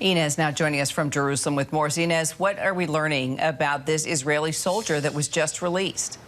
Ines now joining us from Jerusalem with more. Ines, what are we learning about this Israeli soldier that was just released?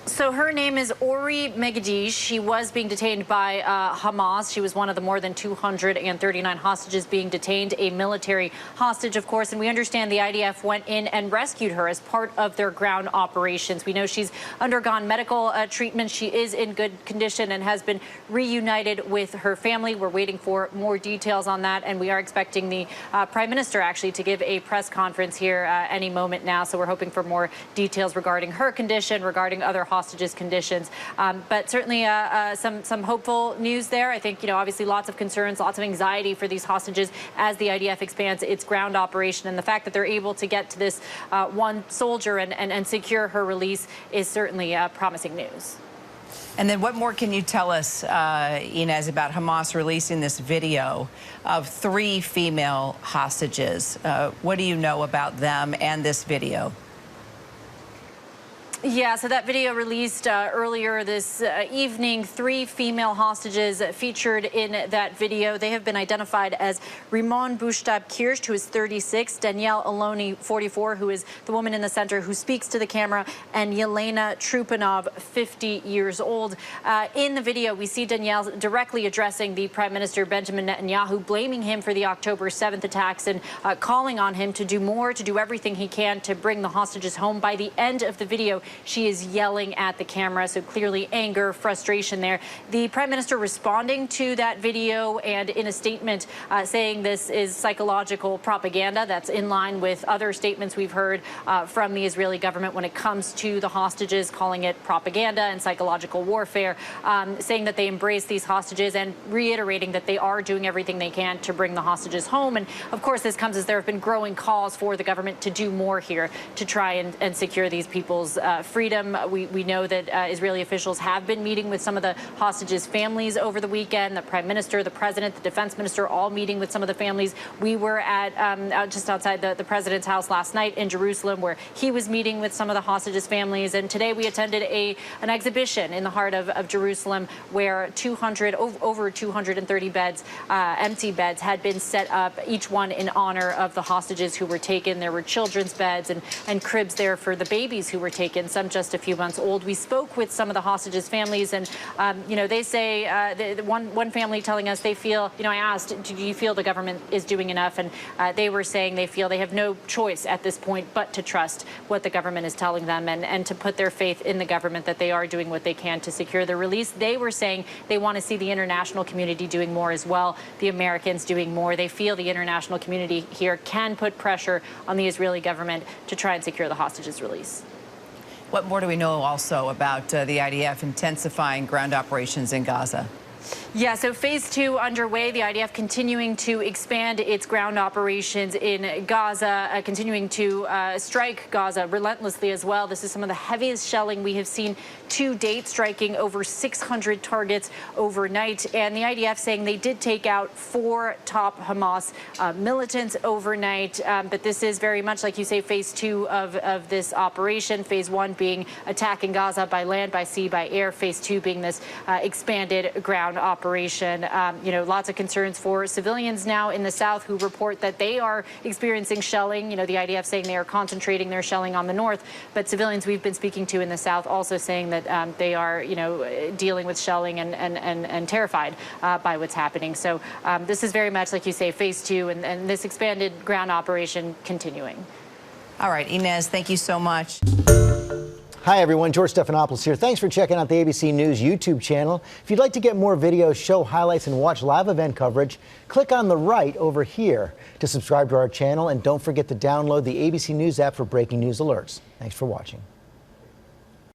So her name is Ori Megiddi. She was being detained by Hamas. She was one of the more than 239 hostages being detained, a military hostage, of course. And we understand the IDF went in and rescued her as part of their ground operations. We know she's undergone medical treatment. She is in good condition and has been reunited with her family. We're waiting for more details on that. And we are expecting the Prime Minister actually to give a press conference here any moment now. So we're hoping for more details regarding her condition, regarding other hostages conditions, but certainly some hopeful news there. I think, obviously lots of concerns, lots of anxiety for these hostages as the IDF expands its ground operation, and the fact that they're able to get to this one soldier and secure her release is certainly promising news. And then what more can you tell us, Ines, about Hamas releasing this video of 3 female hostages? What do you know about them and this video? Yeah, so that video released earlier this evening. 3 female hostages featured in that video. They have been identified as Rimon Bushtab-Kirsch, who is 36, Danielle Aloni, 44, who is the woman in the center who speaks to the camera, and Yelena Trupanov, 50 years old. In the video, we see Danielle directly addressing the Prime Minister Benjamin Netanyahu, blaming him for the October 7th attacks and calling on him to do more, to do everything he can to bring the hostages home. By the end of the video, she is yelling at the camera, so clearly anger, frustration there. The Prime Minister responding to that video and in a statement saying this is psychological propaganda. That's in line with other statements we've heard from the Israeli government when it comes to the hostages, calling it propaganda and psychological warfare, saying that they embrace these hostages and reiterating that they are doing everything they can to bring the hostages home. And of course, this comes as there have been growing calls for the government to do more here to try and secure these people's freedom. We know that Israeli officials have been meeting with some of the hostages' families over the weekend. The Prime Minister, the President, the Defense Minister, all meeting with some of the families. We were at just outside the President's house last night in Jerusalem, where he was meeting with some of the hostages' families. And today we attended an exhibition in the heart of Jerusalem, where over 230 beds, empty beds, had been set up, each one in honor of the hostages who were taken. There were children's beds and cribs there for the babies who were taken, some just a few months old. We spoke with some of the hostages' families, and they say one family telling us they feel. I asked, do you feel the government is doing enough? And they were saying they feel they have no choice at this point but to trust what the government is telling them and to put their faith in the government that they are doing what they can to secure the release. They were saying they want to see the international community doing more as well, the Americans doing more. They feel the international community here can put pressure on the Israeli government to try and secure the hostages' release. What more do we know also about the IDF intensifying ground operations in Gaza? Yeah, so phase 2 underway. The IDF continuing to expand its ground operations in Gaza, continuing to strike Gaza relentlessly as well. This is some of the heaviest shelling we have seen to date, striking over 600 targets overnight. And the IDF saying they did take out 4 top Hamas militants overnight. But this is very much, like you say, phase 2 of this operation. Phase 1 being attacking Gaza by land, by sea, by air. Phase 2 being this expanded ground operation. Lots of concerns for civilians now in the south who report that they are experiencing shelling. The IDF saying they are concentrating their shelling on the north, but civilians we've been speaking to in the south also saying that they are, dealing with shelling and terrified by what's happening. So this is very much, like you say, phase 2 and this expanded ground operation continuing. All right, Ines, thank you so much. Hi, everyone. George Stephanopoulos here. Thanks for checking out the ABC News YouTube channel. If you'd like to get more videos, show highlights, and watch live event coverage, click on the right over here to subscribe to our channel. And don't forget to download the ABC News app for breaking news alerts. Thanks for watching.